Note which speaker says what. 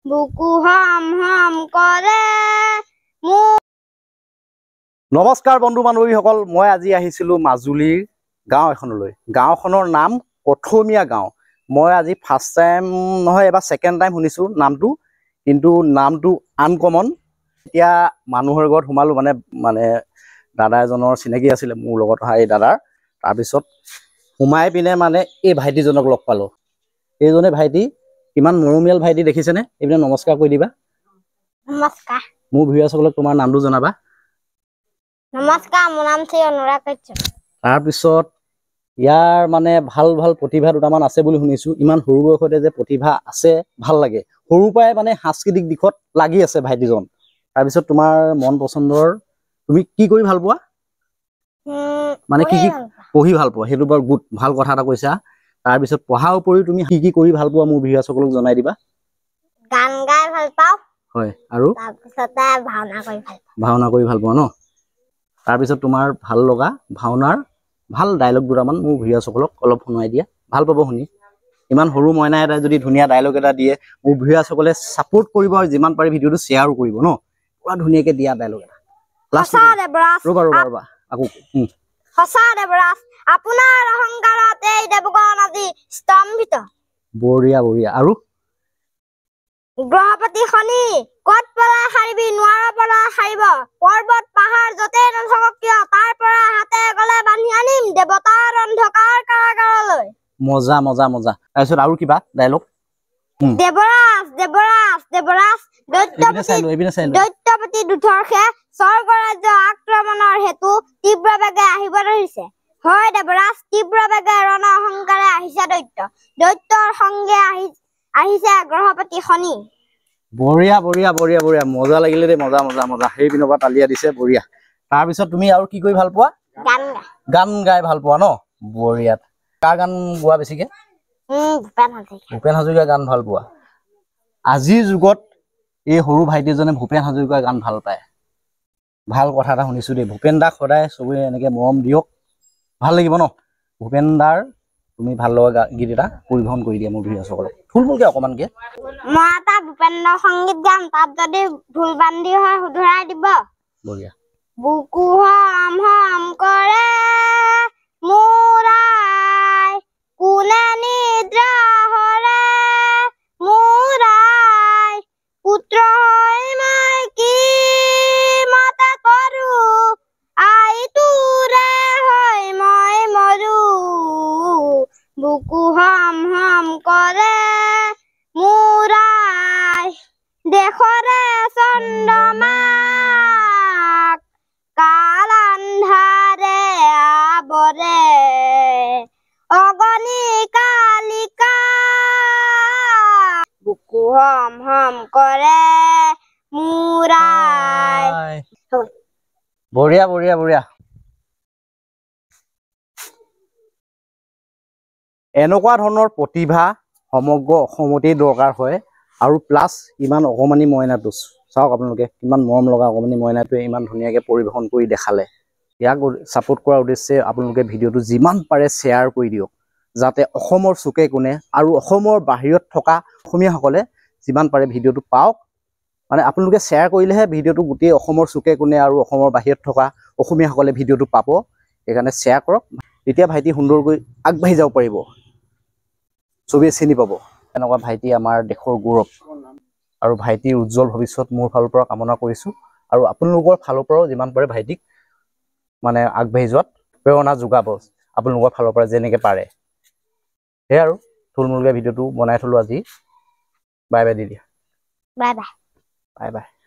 Speaker 1: বুকু হম হম কৰে
Speaker 2: নমস্কাৰ বন্ধু বান্ধৱীসকল মই আজি আহিছিলোঁ মাজুলীৰ গাঁও এখনলৈ গাঁওখনৰ নাম কথমীয়া গাঁও মই আজি ফাৰ্ষ্ট টাইম নহয় এবাৰ সেকেন্ড টাইম শুনিছোঁ নামটো কিন্তু নামটো আনকমন এতিয়া মানুহৰ ঘৰত সোমালো মানে দাদা এজনৰ চিনাকি আছিল মোৰ লগত অহা এই দাদাৰ তাৰ পিছত সোমাই পিনে মানে এই ভাইটিজনক লগ পালো এইজনে ভাইটি কিমান মৰমিয়াল ভাইটি দেখিছেনে এইপিনে নমস্কাৰ কৈ দিবা
Speaker 1: নমস্কাৰ
Speaker 2: মোৰ ভিউয়াৰসকলক তোমাৰ নামটো জনাবা
Speaker 1: নমস্কাৰ মোৰ নাম শ্ৰী অনুৰাগ কাশ্যপ
Speaker 2: তাৰ পিছত ইয়াৰ মানে ভাল প্ৰতিভা দুটামান আছে বুলি শুনিছো ইমান সৰু বয়সতে যে প্ৰতিভা আছে ভাল লাগে সৰু পৰাই মানে সাংস্কৃতিক দিশত লাগি আছে ভাইটিজন তাৰ পিছত তোমাৰ মন পছন্দৰ তুমি কি কৰি ভাল পোৱা মানে কি পঢ়ি ভাল পোৱা হেতু বৰ গুড ভাল কথা এটা কৈছা তাৰ পিছত পঢ়াৰ উপৰি তুমি কি কৰি ভাল পোৱা মোৰ ভিউয়াৰসকলক জনাই দিবা
Speaker 1: গান গাই ভাল পাও
Speaker 2: হয় আৰু
Speaker 1: তাৰ পিছতে
Speaker 2: ভাওনা কৰি ভাল পোৱা ন তাৰ পিছত তোমাৰ ভাল লগা ভাওনাৰ ভাল ডায়লগ দুটামান মোৰ ভিউয়াৰসকলক অলপ শুনাই দিয়া ভাল পাব শুনি ইমান সৰু মইনা এটা যদি ধুনীয়া ডায়লগ এটা দিয়ে মোৰ ভিউয়াৰসকলে সাপোৰ্ট কৰিব আৰু যিমান পাৰি ভিডিওটো শেয়াৰো কৰিব ন পুৰা ধুনীয়াকৈ দিয়া ডায়লগ এটা ৰবা আকৌ
Speaker 1: সঁচা দেৱৰাজ আপোনাৰ অহংকাৰত এই দেৱগণ আজি স্তম্ভিত
Speaker 2: বঢ়িয়া বঢ়িয়া আৰু
Speaker 1: গ্ৰহপতি শনি কত পৰা হাৰিবি নোৱাৰ পৰা হাৰিব পৰ্বত পাহাৰ যতে নথকক কিয় তাৰ পৰা হাতে গলে বান্ধি আনিম দেৱতাৰ অন্ধকাৰ কাৰাগাৰলৈ
Speaker 2: মজা মজা মজা তাৰপিছত আৰু কিবা ডায়লগ
Speaker 1: দেৱৰাজ দেৱৰাজ দেৱৰাজ দৈত্যপতি দুধৰ্ষে স্বৰ্গৰাজ্য আক্ৰমণৰ হেতু তীব্ৰ বেগে আহিব ধৰিছে হয় দেৱৰাজ তীব্ৰ বেগে ৰণ অহংকাৰে আহিছে দৈত্যৰ সংগে আহিছে গ্ৰহপতি শনি
Speaker 2: বঢ়িয়া বঢ়িয়া বঢ়িয়া বঢ়িয়া মজা লাগিলে দে মজা মজা মজা সেই পিনৰ পৰা তালিয়া দিছে বঢ়িয়া তাৰ পিছত তুমি আৰু কি কৰি ভাল পোৱা গান গাই ভাল পোৱা ন বঢ়িয়া কাৰ গান গোৱা বেছিকে ভূপেন হাজৰিকাৰ গান ভাল পোৱা আজিৰ যুগত এই সৰু ভাইটিজনে ভূপেন হাজৰিকাৰ গান ভাল পায় ভাল কথা এটা শুনিছো দেই ভূপেন দাক সদায় চবেই এনেকে মৰম দিয়ক ভাল লাগিব ন ভূপেন দাৰ তুমি ভাল লগা গীত এটা পৰিৱেশন কৰি দিয়া মোৰ ভিউয়াৰসকলক থুলমূলকে অকমানকে
Speaker 1: মই এটা ভূপেন্দ্ৰ সংগীত গাম তাত যদি ভুল বান্ধি হয় শুধৰাই দিব
Speaker 2: বঢ়িয়া
Speaker 1: বুকু হম হম কৰে মোৰ আই কোনে নিদ্ৰা হৰে মোৰ আই পুত্ৰ হৈ মই কি মতে কৰো আই তোৰে হৈ মই মৰো বুকু হম হম কৰে মোৰ আই দেশৰে চন্দ্ৰমাক কাল আন্ধাৰে আৱৰে অগণি কালিকা বুকু হম হম কৰে মোৰ আই
Speaker 2: বঢ়িয়া বঢ়িয়া বঢ়িয়া এনেকুৱা ধৰণৰ প্ৰতিভা সমগ্ৰ অসমতেই দৰকাৰ হয় আৰু প্লাছ ইমান অকমানি মইনাটো চাওক আপোনালোকে কিমান মৰম লগা অকমানি মইনাটোৱে ইমান ধুনীয়াকৈ পৰিৱেশন কৰি দেখালে ইয়াক ছাপোৰ্ট কৰাৰ উদ্দেশ্যে আপোনালোকে ভিডিঅ'টো যিমান পাৰে শ্বেয়াৰ কৰি দিয়ক যাতে অসমৰ চুকে কোণে আৰু অসমৰ বাহিৰত থকা অসমীয়াসকলে যিমান পাৰে ভিডিঅ'টো পাওক মানে আপোনালোকে শ্বেয়াৰ কৰিলেহে ভিডিঅ'টো গোটেই অসমৰ চুকে কোণে আৰু অসমৰ বাহিৰত থকা অসমীয়াসকলে ভিডিঅ'টো পাব সেইকাৰণে শ্বেয়াৰ কৰক তেতিয়া ভাইটি সুন্দৰকৈ আগবাঢ়ি যাব পাৰিব চবেই চিনি পাব এনেকুৱা ভাইটি আমাৰ দেশৰ গৌৰৱ আৰু ভাইটিৰ উজ্জ্বল ভৱিষ্যত মোৰ ফালৰ পৰা কামনা কৰিছোঁ আৰু আপোনালোকৰ ফালৰ পৰাও যিমান পাৰে ভাইটিক মানে আগবাঢ়ি যোৱাত প্ৰেৰণা যোগাব আপোনালোকৰ ফালৰ পৰা যেনেকৈ পাৰে সেয়াই আৰু থুলমূলকৈ ভিডিঅ'টো বনাই থলোঁ আজি বাই বাই দি দিয়া
Speaker 1: বাই বাই
Speaker 2: বাই বাই